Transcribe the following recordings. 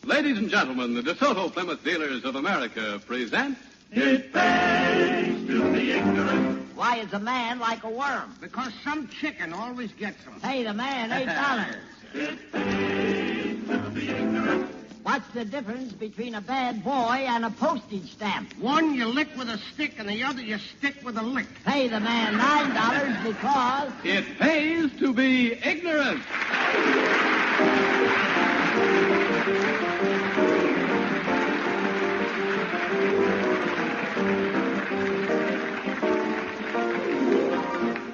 Ladies and gentlemen, the DeSoto Plymouth Dealers of America present... It pays to be ignorant. Why is a man like a worm? Because some chicken always gets them. Pay the man $8. It pays to be ignorant. What's the difference between a bad boy and a postage stamp? One you lick with a stick, and the other you stick with a lick. Pay the man $9 because... It pays to be ignorant.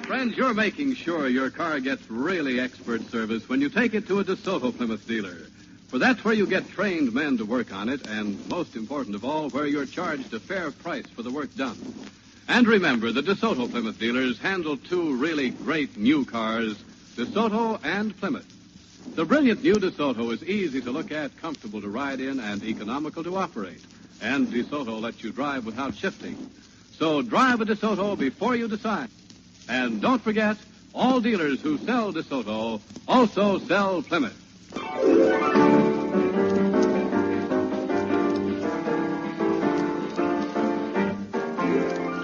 Friends, you're making sure your car gets really expert service when you take it to a DeSoto Plymouth dealer. For that's where you get trained men to work on it, and most important of all, where you're charged a fair price for the work done. And remember, the DeSoto Plymouth dealers handle two really great new cars, DeSoto and Plymouth. The brilliant new DeSoto is easy to look at, comfortable to ride in, and economical to operate. And DeSoto lets you drive without shifting. So drive a DeSoto before you decide. And don't forget, all dealers who sell DeSoto also sell Plymouth.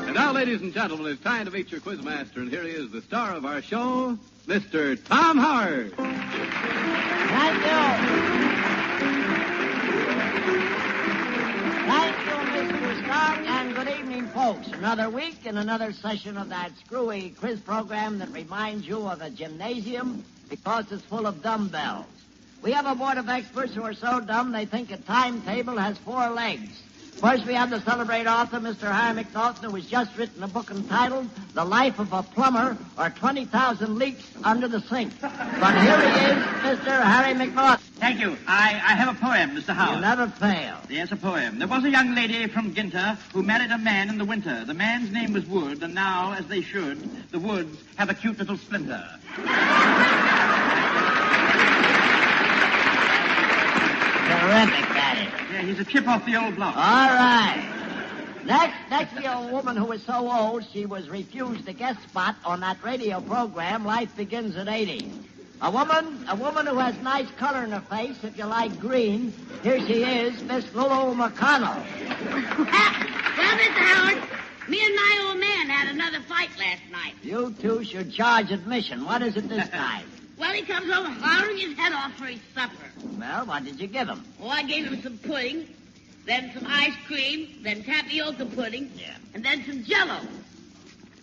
And now, ladies and gentlemen, it's time to meet your quizmaster, and here he is, the star of our show, Mr. Tom Howard. Thank you. Thank you, Mr. Stark, and good evening, folks. Another week and another session of that screwy quiz program that reminds you of a gymnasium because it's full of dumbbells. We have a board of experts who are so dumb they think a timetable has 4 legs. First, we have the celebrated author, Mr. Harry McNaughton, who has just written a book entitled The Life of a Plumber, or 20,000 Leaks Under the Sink. But here he is, Mr. Harry McNaughton. Thank you. I have a poem, Mr. Howard. You never fail. Yes, a poem. There was a young lady from Ginter who married a man in the winter. The man's name was Wood, and now, as they should, the Woods have a cute little splinter. Terrific, that is. Yeah, he's a chip off the old block. All right. Next, the old woman who was so old she was refused a guest spot on that radio program, Life Begins at 80. A woman who has nice color in her face, if you like green. Here she is, Miss Lulu McConnell. Well, Mr. Howard, me and my old man had another fight last night. You two should charge admission. What is it this time? Well, he comes over hollering his head off for his supper. Well, what did you give him? Oh, I gave him some pudding, then some ice cream, then tapioca pudding, and then some Jell-O.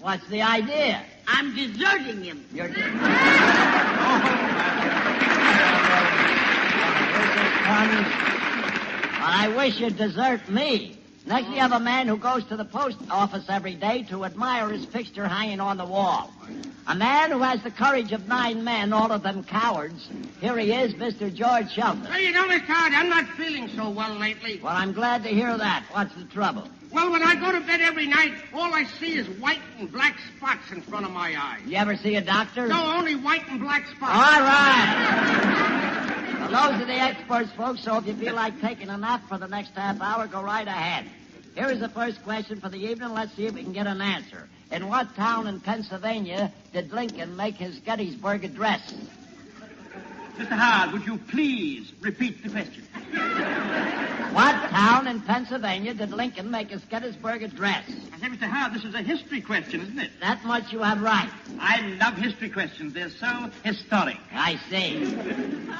What's the idea? I'm deserting him. You're Well, I wish you'd desert me. Next, you have a man who goes to the post office every day to admire his fixture hanging on the wall. A man who has the courage of 9 men, all of them cowards. Here he is, Mr. George Shelton. Well, you know, Mr. Howard, I'm not feeling so well lately. Well, I'm glad to hear that. What's the trouble? Well, when I go to bed every night, all I see is white and black spots in front of my eyes. You ever see a doctor? No, only white and black spots. All right. Well, those are the experts, folks, so if you feel like taking a nap for the next half hour, go right ahead. Here is the first question for the evening. Let's see if we can get an answer. In what town in Pennsylvania did Lincoln make his Gettysburg Address? Mr. Howard, would you please repeat the question? What town in Pennsylvania did Lincoln make his Gettysburg Address? I say, Mr. Howard, this is a history question, isn't it? That much you have right. I love history questions. They're so historic. I see.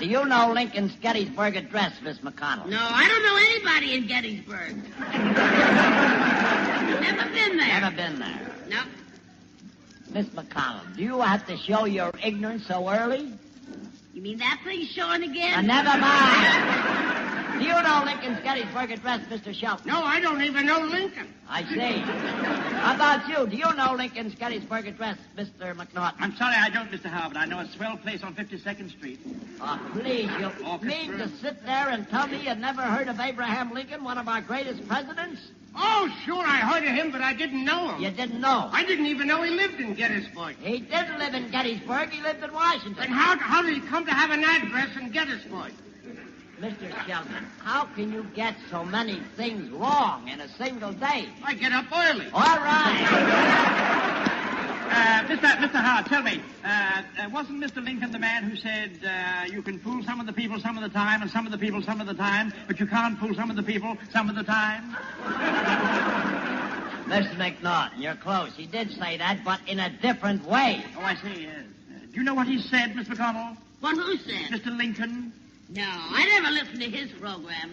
Do you know Lincoln's Gettysburg Address, Miss McConnell? No, I don't know anybody in Gettysburg. Never been there. Never been there. No. Miss McConnell, do you have to show your ignorance so early? You mean that thing showing again? Never mind. Do you know Lincoln's Gettysburg Address, Mr. Shelton? No, I don't even know Lincoln. I see. How about you? Do you know Lincoln's Gettysburg Address, Mr. McNaughton? I'm sorry I don't, Mr. Howard. I know a swell place on 52nd Street. Oh, please, you mean to sit there and tell me you'd never heard of Abraham Lincoln, one of our greatest presidents? Oh, sure, I heard of him, but I didn't know him. You didn't know? I didn't even know he lived in Gettysburg. He didn't live in Gettysburg. He lived in Washington. Then how did he come to have an address in Gettysburg? Mr. Shelton, how can you get so many things wrong in a single day? I get up early. All right. Mr. Howard, tell me, wasn't Mr. Lincoln the man who said you can fool some of the people some of the time and some of the people some of the time, but you can't fool some of the people some of the time? Mr. McNaughton, you're close. He did say that, but in a different way. Oh, I see. Do you know what he said, Miss McConnell? What, who said? Mr. Lincoln? No, I never listened to his program.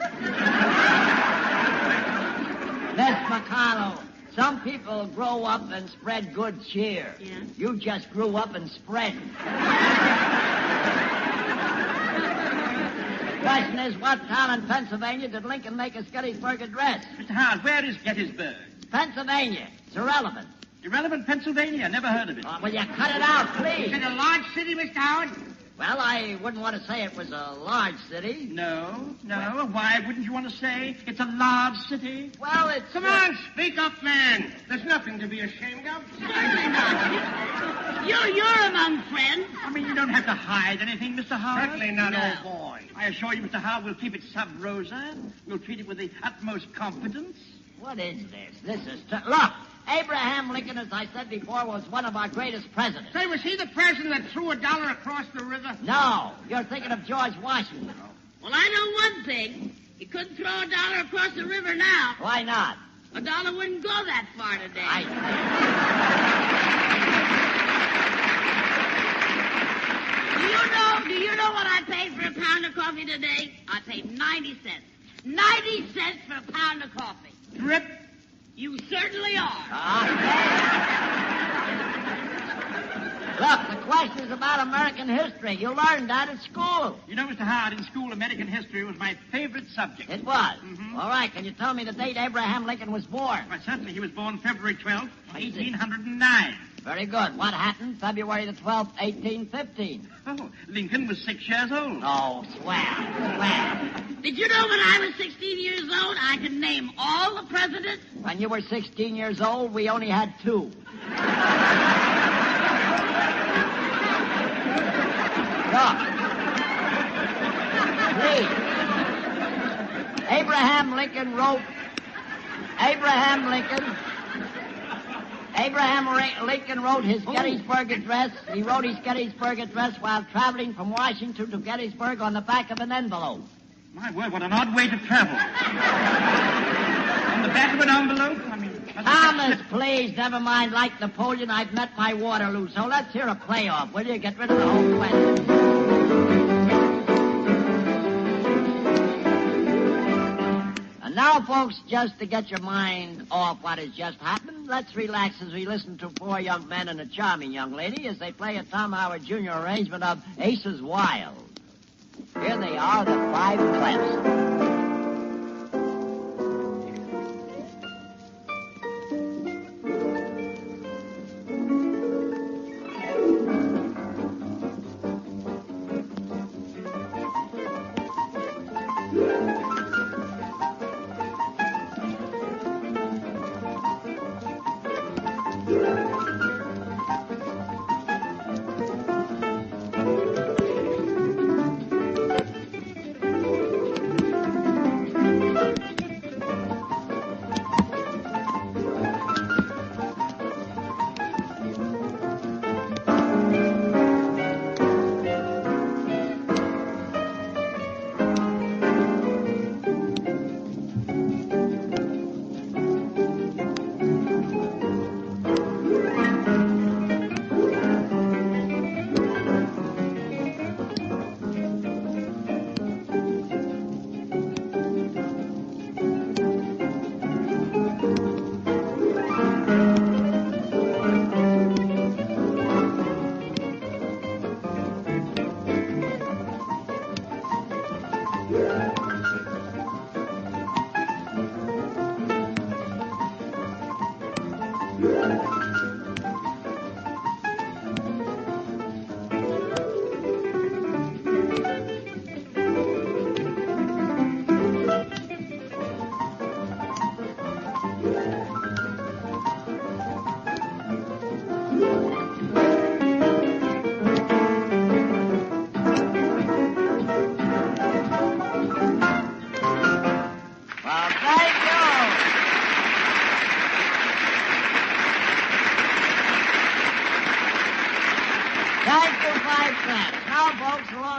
Miss McConnell, some people grow up and spread good cheer. Yeah? You just grew up and spread. Question is, what town in Pennsylvania did Lincoln make his Gettysburg Address? Mr. Howard, where is Gettysburg? Pennsylvania. It's irrelevant. Irrelevant Pennsylvania. Never heard of it. Oh, will you cut it out, please? Is it a large city, Mr. Howard? Well, I wouldn't want to say it was a large city. No. Why wouldn't you want to say it's a large city? Well, it's... Come on, speak up, man. There's nothing to be ashamed of. Certainly not. You're among friends. I mean, you don't have to hide anything, Mr. Howard. Certainly not, No. old boy. I assure you, Mr. Howard, we'll keep it sub rosa. We'll treat it with the utmost confidence. What is this? This is... Look, Abraham Lincoln, as I said before, was one of our greatest presidents. Say, was he the president that threw $1 across the river? No, you're thinking of George Washington. Well, I know one thing. You couldn't throw $1 across the river now. Why not? $1 wouldn't go that far today. Do you know what I paid for a pound of coffee today? I paid 90 cents. 90 cents for a pound of coffee. Drip. You certainly are. Look, the question is about American history. You learned that at school. You know, Mr. Howard, in school, American history was my favorite subject. It was? Mm-hmm. All right, can you tell me the date Abraham Lincoln was born? Why, certainly, he was born February 12th, 1809. Very good. What happened February the 12th, 1815? Oh, Lincoln was 6 years old. Oh, swell. Did you know when I was 16 years old, I could name all the presidents? When you were 16 years old, we only had 2. Look. Please. Abraham Lincoln wrote his Gettysburg Address. He wrote his Gettysburg Address while traveling from Washington to Gettysburg on the back of an envelope. My word, what an odd way to travel. On the back of an envelope? I mean... Thomas, please, never mind. Like Napoleon, I've met my Waterloo. So let's hear a playoff, will you? Get rid of the whole question. And now, folks, just to get your mind off what has just happened, let's relax as we listen to 4 young men and a charming young lady as they play a Tom Howard Jr. arrangement of Aces Wild. Here they are, the 5 Clefs.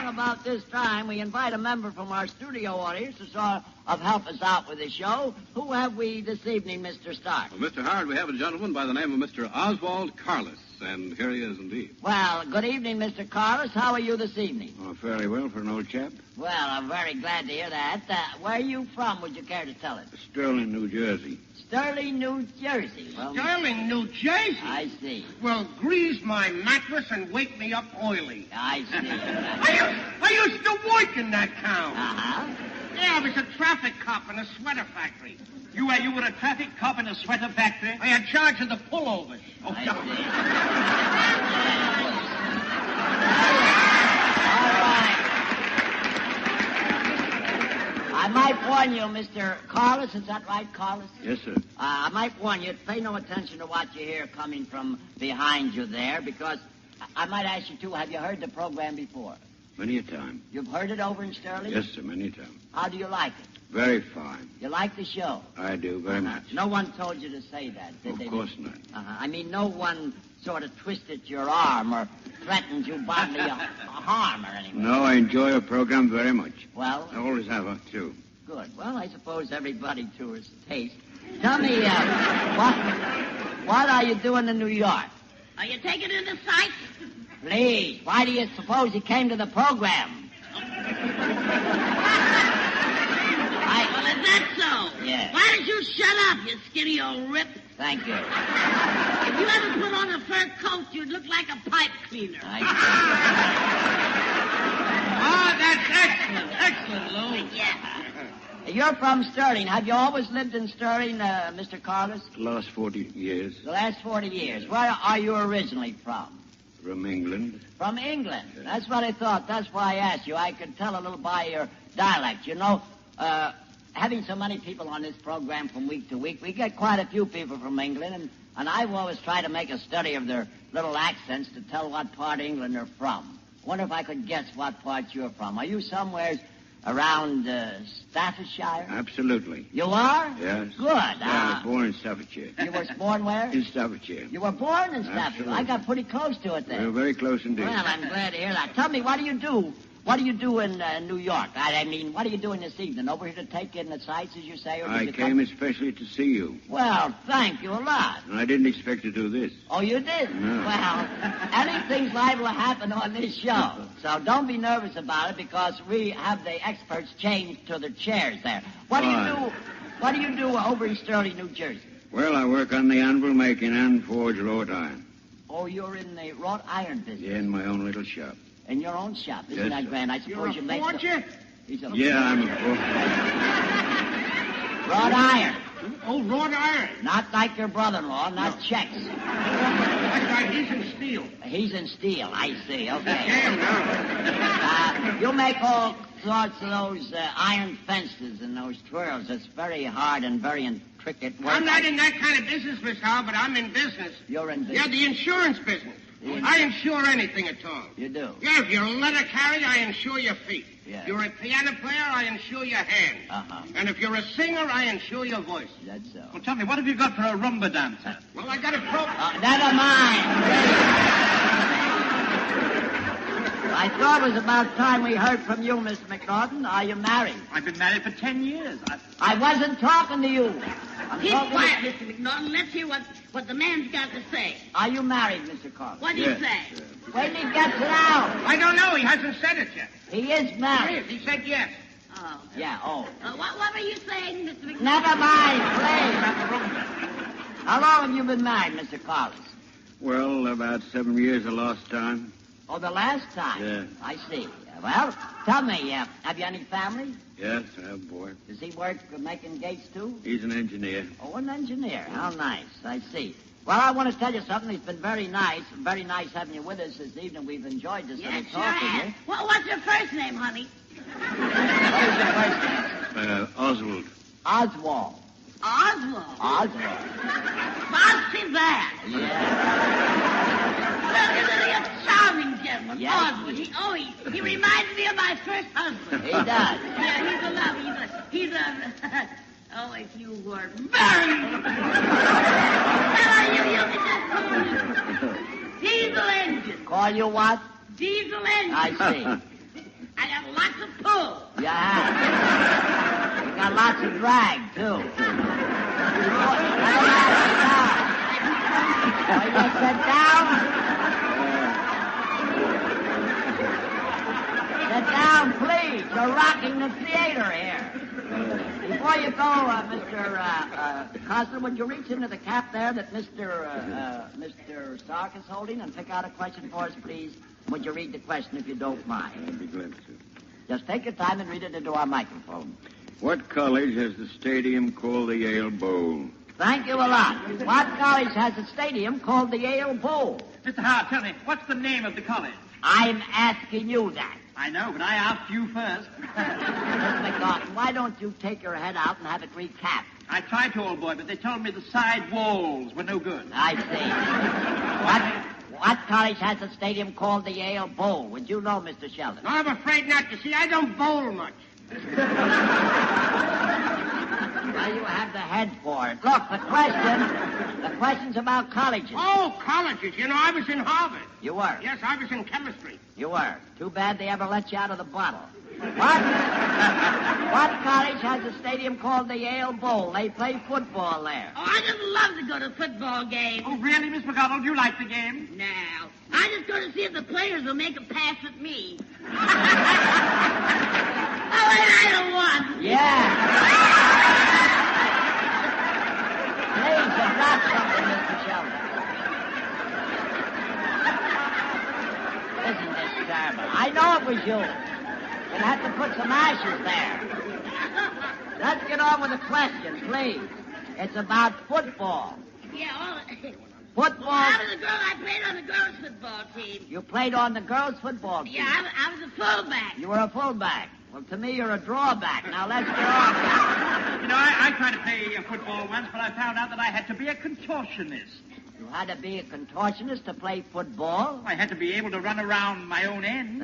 Right about this time, we invite a member from our studio audience to sort of help us out with the show. Who have we this evening, Mr. Stark? Well, Mr. Howard, we have a gentleman by the name of Mr. Oswald Carless, and here he is indeed. Well, good evening, Mr. Carlos. How are you this evening? Oh, fairly well for an old chap. Well, I'm very glad to hear that. Where are you from, would you care to tell us? Sterling, New Jersey. Sterling, New Jersey. Well, Sterling, New Jersey? I see. Well, grease my mattress and wake me up oily. I see. I used to work in that town. Uh-huh. Yeah, I was a traffic cop in a sweater factory. You were a traffic cop in a sweater factory? I had charge of the pullovers. Oh, I yeah. see. All right. I might warn you, Mr. Carlos. Is that right, Carlos? Yes, sir. I might warn you, pay no attention to what you hear coming from behind you there, because I might ask you, too, have you heard the program before? Many a time. You've heard it over in Sterling? Yes, sir, many a time. How do you like it? Very fine. You like the show? I do, very much. No one told you to say that, did they? Of course not. I mean, no one sort of twisted your arm or threatened you bodily harm or anything. No, I enjoy your program very much. Well, I always have, too. good. Well, I suppose everybody to his taste. Tell me, what are you doing in New York? Are you taking in the sights? Please, why do you suppose he came to the program? Well, is that so? Yeah. Why don't you shut up, you skinny old rip? Thank you. If you ever put on a fur coat, you'd look like a pipe cleaner. That's excellent. Excellent, Lou. Yeah. You're from Sterling. Have you always lived in Sterling, Mr. Carlos? The last 40 years. The last 40 years. Where are you originally from? From England. From England. That's what I thought. That's why I asked you. I could tell a little by your dialect. You know, having so many people on this program from week to week, we get quite a few people from England, and I've always tried to make a study of their little accents to tell what part of England they're from. I wonder if I could guess what part you're from. Are you somewhere around Staffordshire? Absolutely. You are? Yes. Good. Yeah, I was born in Staffordshire. You were born where? In Staffordshire. You were born in Staffordshire. Absolutely. I got pretty close to it We're there. very close indeed. Well, I'm glad to hear that. Tell me, what do you do? What do you do in New York? I mean, what are you doing this evening? Over here to take in the sights, as you say? Or did I you came especially to see you. Well, thank you a lot. And I didn't expect to do this. Oh, you did? No. Well, anything's liable to happen on this show. So don't be nervous about it, because we have the experts changed to the chairs there. What do you Fine. do? What do you do over in Sterling, New Jersey? Well, I work on the anvil making and forge wrought iron. Oh, you're in the wrought iron business. Yeah, in my own little shop. In your own shop. Isn't Yes, that sir. grand? I You're suppose a you make forger? He's a Yeah, I'm a wrought iron. Oh, wrought iron. Not like your brother-in-law, not checks. That's right, he's in steel. He's in steel, I see. Okay. Damn, now. You make all sorts of those iron fences and those twirls. It's very hard and very intricate work. I'm not in that kind of business, Miss Howell, but I'm in business. You're in Yeah, business. the insurance business. I insure anything at all. You do. Yeah, if you're a letter carrier, I insure your feet. Yeah. If you're a piano player, I insure your hands. Uh-huh. And if you're a singer, I insure your voice. That's so. Well, tell me, what have you got for a rumba dancer? Well, I got a Never mind. I thought it was about time we heard from you, Mr. McNaughton. Are you married? I've been married for 10 years. I wasn't talking to you. I'm Keep talking quiet, to... Mr. McNaughton. Let's hear what the man's got to say. Are you married, Mr. Carter? What do you say? Wait till he gets it out. I don't know. He hasn't said it yet. He is married. Yes, he said yes. Oh. Yeah, oh. What were you saying, Mr. McNaughton? Never mind, please. How long have you been married, Mr. Collins? Well, about 7 years the last time. Oh, the last time? Yeah. I see. Well, tell me, have you any family? Yes, I have a boy. Does he work making gates, too? He's an engineer. Oh, an engineer. How nice. I see. Well, I want to tell you something. It's been very nice having you with us this evening. We've enjoyed this Yes, little sure talk with have. you. What's your first name, honey? What is your first name? Oswald. Oswald. Oswald. Oswald. Fancy that. Yeah. Well, isn't he a charming gentleman? Yes. Oswald. He reminds me of my first husband. He does. Yeah, he's a love. He's a oh, if you were married. Well, you can just call him Diesel Engine. Call you what? Diesel Engine. I see. Yeah. You got lots of drag, too. Will you sit down? Sit down, please. You're rocking the theater here. Before you go, Mr. Costa, would you reach into the cap there that Mr. Stark is holding and pick out a question for us, please? Would you read the question if you don't mind? I'd be glad to. Just take your time and read it into our microphone. What college has the stadium called the Yale Bowl? Thank you a lot. What college has a stadium called the Yale Bowl? Mr. Howard, tell me, what's the name of the college? I'm asking you that. I know, but I asked you first. Miss McNaughton, why don't you take your head out and have it recapped? I tried to, old boy, but they told me the side walls were no good. I see. What college has a stadium called the Yale Bowl? Would you know, Mr. Sheldon? No, I'm afraid not. You see, I don't bowl much. Well, you have the head for it. Look, the question's about colleges. Oh, colleges. You know, I was in Harvard. You were? Yes, I was in chemistry. You were. Too bad they ever let you out of the bottle. What college has a stadium called the Yale Bowl? They play football there. Oh, I just love to go to football games. Oh, really, Miss McDonald? You like the game? No. I just go to see if the players will make a pass at me. Oh, and I don't want. Yeah. Please, drop something, Mr. Sheldon. Isn't this terrible? I know it was you. You'll have to put some ashes there. Let's get on with the question, please. It's about football. Yeah, Football. Well, I was a girl. I played on the girls' football team. You played on the girls' football team. Yeah, I was a fullback. You were a fullback. Well, to me, you're a drawback. Now, let's get on. You know, I tried to play football once, but I found out that I had to be a contortionist. You had to be a contortionist to play football? I had to be able to run around my own end.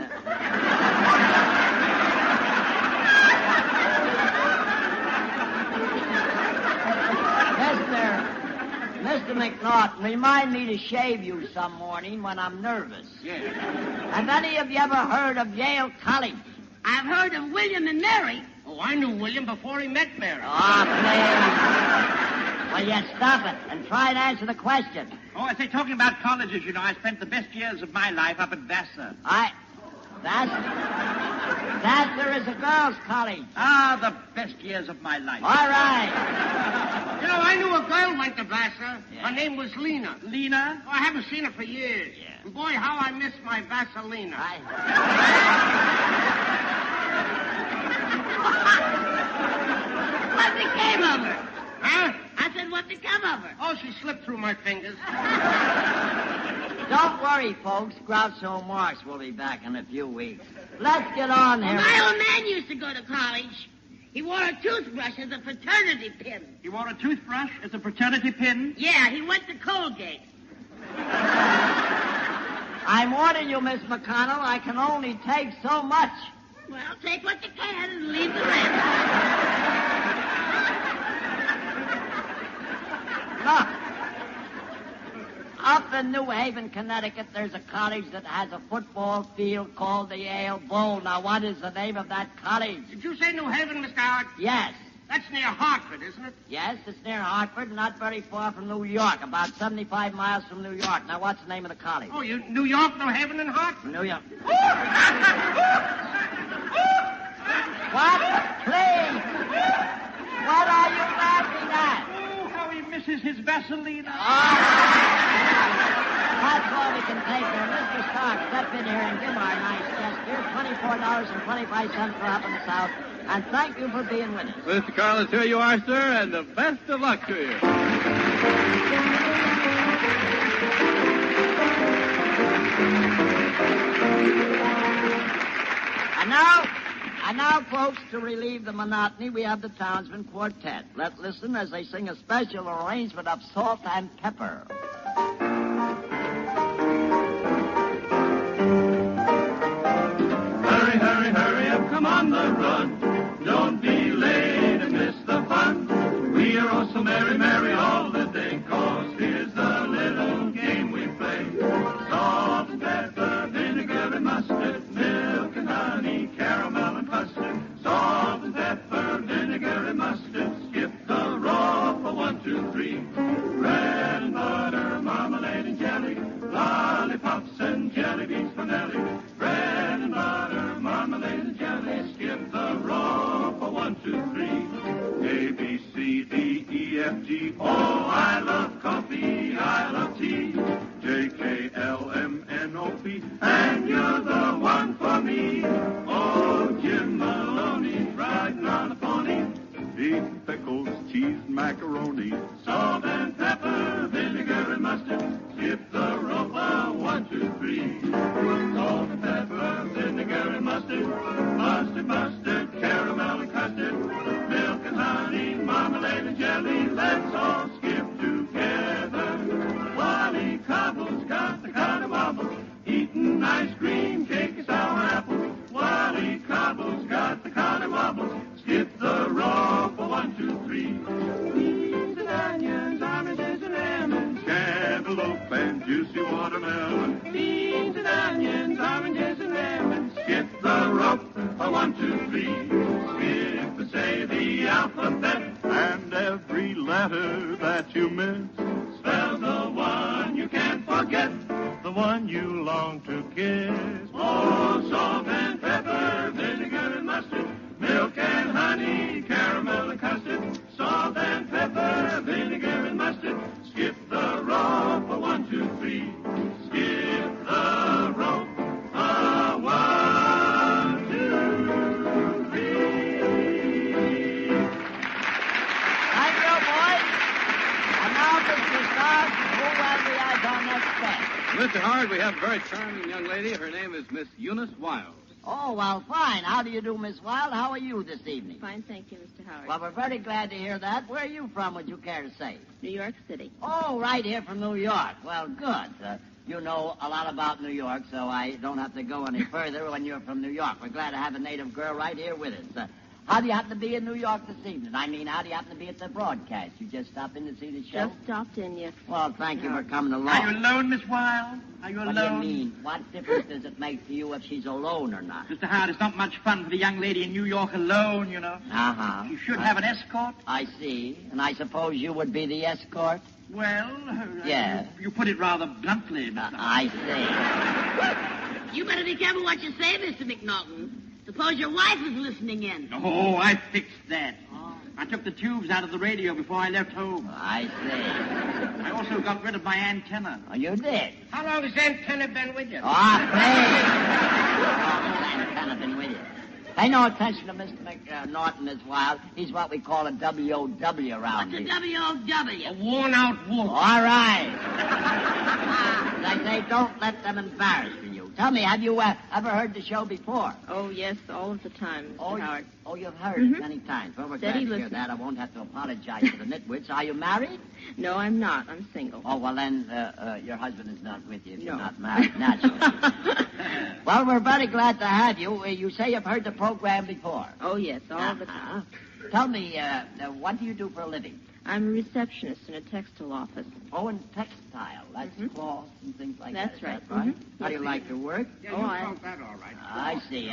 Mr. McNaughton, remind me to shave you some morning when I'm nervous. Yes. Have any of you ever heard of Yale College? I've heard of William and Mary. Oh, I knew William before he met Mary. Oh, please. Well, you stop it and try and answer the question. Oh, I say, talking about colleges, you know, I spent the best years of my life up at Vassar. Vassar is a girls' college. Ah, the best years of my life. All right. You know, I knew a girl went to Vassar. Yeah. Her name was Lena. Lena? Oh, I haven't seen her for years. Yeah. And boy, how I miss my Vaseline. What became of her? Huh? I said, what become of her? Oh, she slipped through my fingers. Don't worry, folks. Groucho Marx will be back in a few weeks. Let's get on here. Well, my old man used to go to college. He wore a toothbrush as a fraternity pin. He wore a toothbrush as a fraternity pin? Yeah, he went to Colgate. I'm warning you, Miss McConnell, I can only take so much. Well, take what you can and leave the rest. Look, up in New Haven, Connecticut, there's a college that has a football field called the Yale Bowl. Now, what is the name of that college? Did you say New Haven, Mr. Howard? Yes. That's near Hartford, isn't it? Yes, it's near Hartford, not very far from New York, about 75 miles from New York. Now, what's the name of the college? Oh, New York, New Haven, and Hartford. New York. What? Please. What are you laughing at? Oh, how he misses his Vaseline. That's all we can take here. Mr. Stark, step in here and give our nice guest here $24.25 for helping us out. And thank you for being with us. Mr. Carlos, here you are, sir, and the best of luck to you. And now, folks, to relieve the monotony, we have the Townsman Quartet. Let's listen as they sing a special arrangement of Salt and Pepper. Hurry, hurry, hurry up, come on the run. Don't be late and miss the fun. We are all so merry, merry all the day, 'cause here's the little game we play. Salt and pepper, vinegar and mustard, milk and honey, caramel and custard. Salt K-L-M-N-O-P. Oh, I love coffee, I love tea. J-K-L-M-N-O-P. And you're the one for me. Oh, Jim Maloney's riding on a pony. Beef, pickles, cheese, macaroni. Salt and pepper, vinegar and mustard. Skip the rope, 1, 2, 3. Salt and pepper, vinegar and mustard. Mustard, mustard, caramel and custard. Milk and honey, marmalade and jelly. Let's all skip together. Wally Cobble's got the kind of wobble. Eating ice cream, cake and sour apples. Wally Cobble's got the kind of wobble. Skip the rope, 1, 2, 3. Beans and onions, oranges and lemons. Cantaloupe and juicy watermelon. Beans and onions, oranges and lemons. Skip the rope, 1, 2, 3. Skip and say the alphabet. And every letter that you miss spells the one you can't forget. The one you long to kiss. Oh, salt and pepper, vinegar and mustard. Milk and honey, caramel and custard. Salt and pepper, vinegar and mustard. Skip the rope, 1, 2, 3. Skip the rope, 1, 2, 3. Thank you, boys. And now, Mr. Starr, who will be as our next guest? Mr. Howard, we have a very charming young lady. Her name is Miss Eunice Wild. Oh, well, fine. How do you do, Miss Wild? How are you this evening? Fine, thank you, Mr. Howard. Well, we're very glad to hear that. Where are you from, would you care to say? New York City. Oh, right here from New York. Well, good. You know a lot about New York, so I don't have to go any further when you're from New York. We're glad to have a native girl right here with us. How do you happen to be in New York this evening? I mean, how do you happen to be at the broadcast? You just stopped in to see the show? Just stopped in, yes. Well, thank you for coming along. Are you alone, Miss Wild? Are you alone? What do you mean? What difference does it make to you if she's alone or not? Mr. Howard, it's not much fun for the young lady in New York alone, you know. Uh-huh. She should have an escort. I see. And I suppose you would be the escort? Well, Yeah. you put it rather bluntly, Mr. Howard. I see. You better be careful what you say, Mr. McNaughton. Suppose your wife is listening in. Oh, I fixed that. I took the tubes out of the radio before I left home. I see. I also got rid of my antenna. Oh, you did? How long has antenna been with you? Oh, please. I've kind of been with you. Pay no attention to Mr. McNaughton as Wild. He's what we call a W.O.W. around What's a here. W.O.W.? A worn-out wolf. All right. As I say, don't let them embarrass you. Tell me, have you ever heard the show before? Oh, yes, all of the time, Mr. Howard. Oh, you've heard it many times. Well, we're glad Steady to hear listener. that. I won't have to apologize to the nitwits. Are you married? No, I'm not. I'm single. Oh, well, then your husband is not with you if you're No. not married, naturally. Well, we're very glad to have you. You say you've heard the program before. Oh, yes, all the time. Tell me, what do you do for a living? I'm a receptionist in a textile office. Oh, in textile. That's cloth and things like That's that. right. Is that right? Mhm. How do you like your work? Yeah, Oh, you I- felt that all right. I see.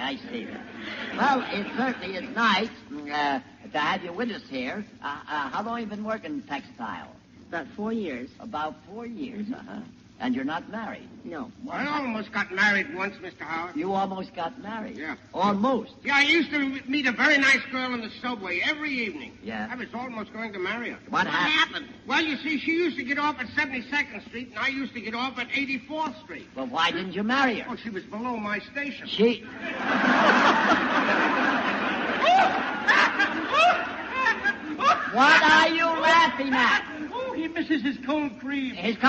Well, it certainly is nice to have you with us here. How long have you been working textile? About 4 years. About 4 years, And you're not married? No. I almost got married once, Mr. Howard. You almost got married? Yeah. Almost? Yeah, I used to meet a very nice girl in the subway every evening. Yeah. I was almost going to marry her. What What happened? happened? Well, you see, she used to get off at 72nd Street, and I used to get off at 84th Street. Well, why didn't you marry her? Oh, she was below my station. She... What are you laughing at? Oh, he misses his cold cream. Please. Miss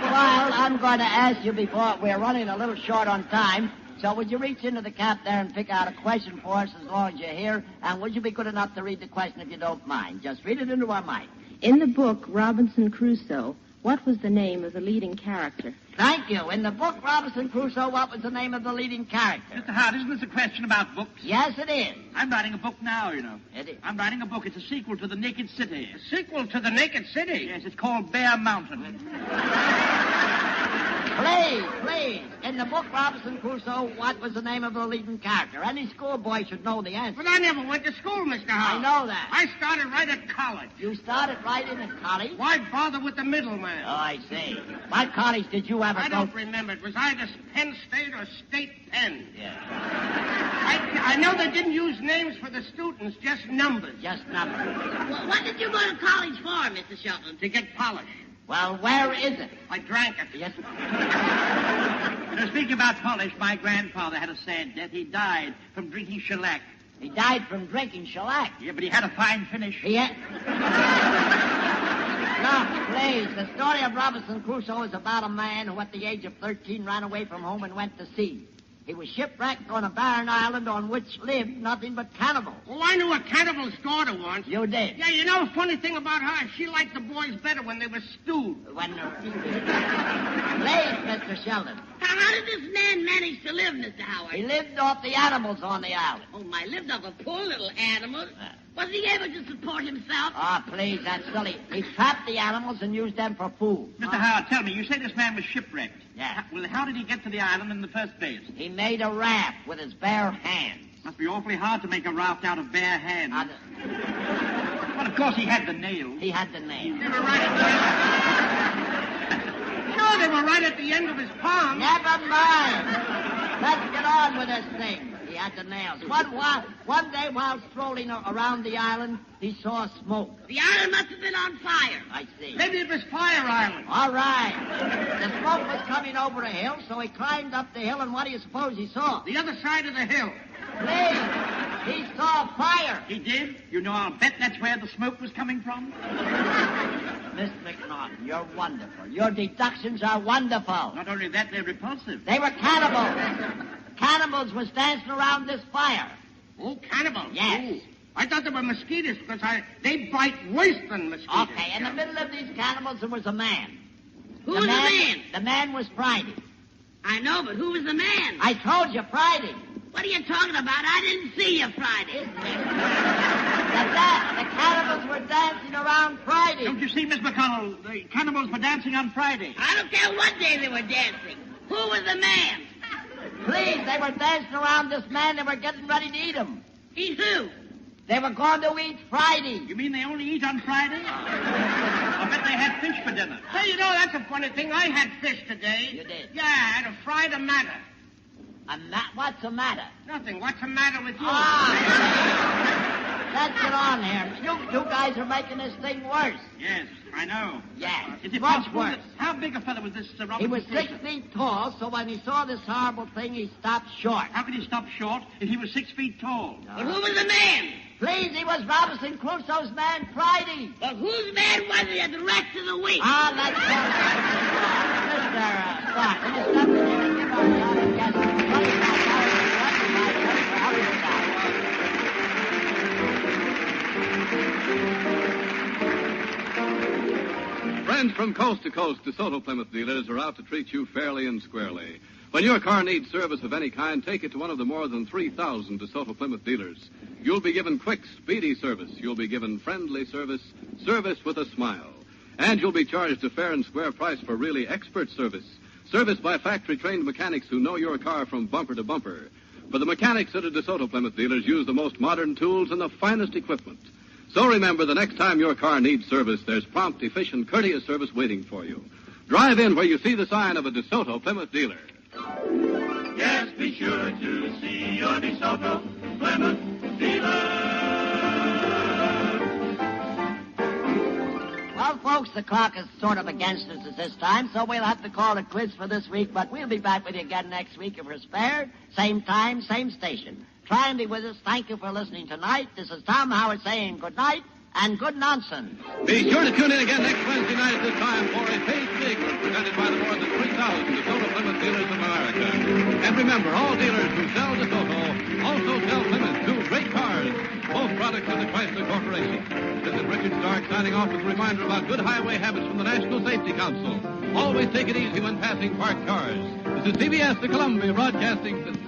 Wild, I'm going to ask you before we're running a little short on time. So would you reach into the cap there and pick out a question for us as long as you're here? And would you be good enough to read the question if you don't mind? Just read it into our mic. In the book, Robinson Crusoe, what was the name of the leading character? Thank you. In the book Robinson Crusoe, what was the name of the leading character? Mr. Howard, isn't this a question about books? Yes, it is. I'm writing a book now, you know. It is. I'm writing a book. It's a sequel to The Naked City. A sequel to The Naked City. Yes, it's called Bear Mountain. Please. In the book Robinson Crusoe, what was the name of the leading character? Any schoolboy should know the answer. But I never went to school, Mr. I Howard. know that. I started right at college. You started right in at college? Why bother with the middleman? Oh, I see. What college did you ever I go don't remember. It was either Penn State or State Penn. Yeah. I know they didn't use names for the students, just numbers. Just numbers. Well, what did you go to college for, Mr. Shelton? To get polish. Well, where is it? I drank it. Yes. Speaking about polish, my grandfather had a sad death. He died from drinking shellac. He died from drinking shellac. Yeah, but he had a fine finish. He had... Look, please, the story of Robinson Crusoe is about a man who at the age of 13 ran away from home and went to sea. He was shipwrecked on a barren island on which lived nothing but cannibals. Well, I knew a cannibal's daughter once. You did? Yeah, you know, funny thing about her, she liked the boys better when they were stewed. When Please, Mr. Sheldon. How did this man manage to live, Mr. Howard? He lived off the animals on the island. Oh, my, lived off a poor little animal. Was he able to support himself? Ah, please, that's silly. He trapped the animals and used them for food. Mr. Howard, tell me, you say this man was shipwrecked. Yeah. Well, how did he get to the island in the first place? He made a raft with his bare hands. Must be awfully hard to make a raft out of bare hands. Well, of course, he had the nails. He had the nails. They were right at the end. Sure, they were right at the end of his palm. Never mind. Let's get on with this thing. He had the nails. One day while strolling around the island, he saw smoke. The island must have been on fire. I see. Maybe it was Fire Island. All right. The smoke was coming over a hill, so he climbed up the hill, and what do you suppose he saw? The other side of the hill. Please, he saw fire. He did? You know, I'll bet that's where the smoke was coming from. Miss McNaughton, you're wonderful. Your deductions are wonderful. Not only that, they're repulsive. They were cannibals. Cannibals was dancing around this fire. Oh, cannibals. Yes. Ooh. I thought they were mosquitoes because they bite worse than mosquitoes. Okay, in the middle of these cannibals, there was a man. Who was the man? The man was Friday. I know, but who was the man? I told you, Friday. What are you talking about? I didn't see you Friday. The cannibals were dancing around Friday. Don't you see, Miss McConnell? The cannibals were dancing on Friday. I don't care what day they were dancing. Who was the man? Please, they were dancing around this man. They were getting ready to eat him. Eat who? They were going to eat Friday. You mean they only eat on Friday? I bet they had fish for dinner. Hey, you know, that's a funny thing. I had fish today. You did? Yeah, I had a fried tomato. What's the matter? Nothing. What's the matter with you? Let's get on here. You two guys are making this thing worse. Yes, I know. Yes, Is it much possible worse. How big a fellow was this Robinson He was Crusoe? 6 feet tall, so when he saw this horrible thing, he stopped short. How could he stop short if he was 6 feet tall? But who was the man? Please, he was Robinson Crusoe's man, Friday. But whose man was he the rest of the week? Let's go. Mr. Scott, will you step in here and give our young guest Friends from coast to coast, DeSoto Plymouth dealers are out to treat you fairly and squarely. When your car needs service of any kind, take it to one of the more than 3,000 DeSoto Plymouth dealers. You'll be given quick, speedy service. You'll be given friendly service, service with a smile. And you'll be charged a fair and square price for really expert service. Service by factory-trained mechanics who know your car from bumper to bumper. For the mechanics at a DeSoto Plymouth dealers use the most modern tools and the finest equipment. So remember, the next time your car needs service, there's prompt, efficient, courteous service waiting for you. Drive in where you see the sign of a DeSoto Plymouth dealer. Yes, be sure to see your DeSoto Plymouth dealer. Well, folks, the clock is sort of against us at this time, so we'll have to call it quits for this week, but we'll be back with you again next week if we're spared. Same time, same station. Try and be with us. Thank you for listening tonight. This is Tom Howard saying good night and good nonsense. Be sure to tune in again next Wednesday night at this time for a Page Vehicle presented by the more than 3,000 DeSoto Plymouth dealers of America. And remember, all dealers who sell DeSoto also sell Plymouth, two great cars, both products of the Chrysler Corporation. This is Richard Stark signing off with a reminder about good highway habits from the National Safety Council. Always take it easy when passing parked cars. This is CBS, the Columbia Broadcasting System.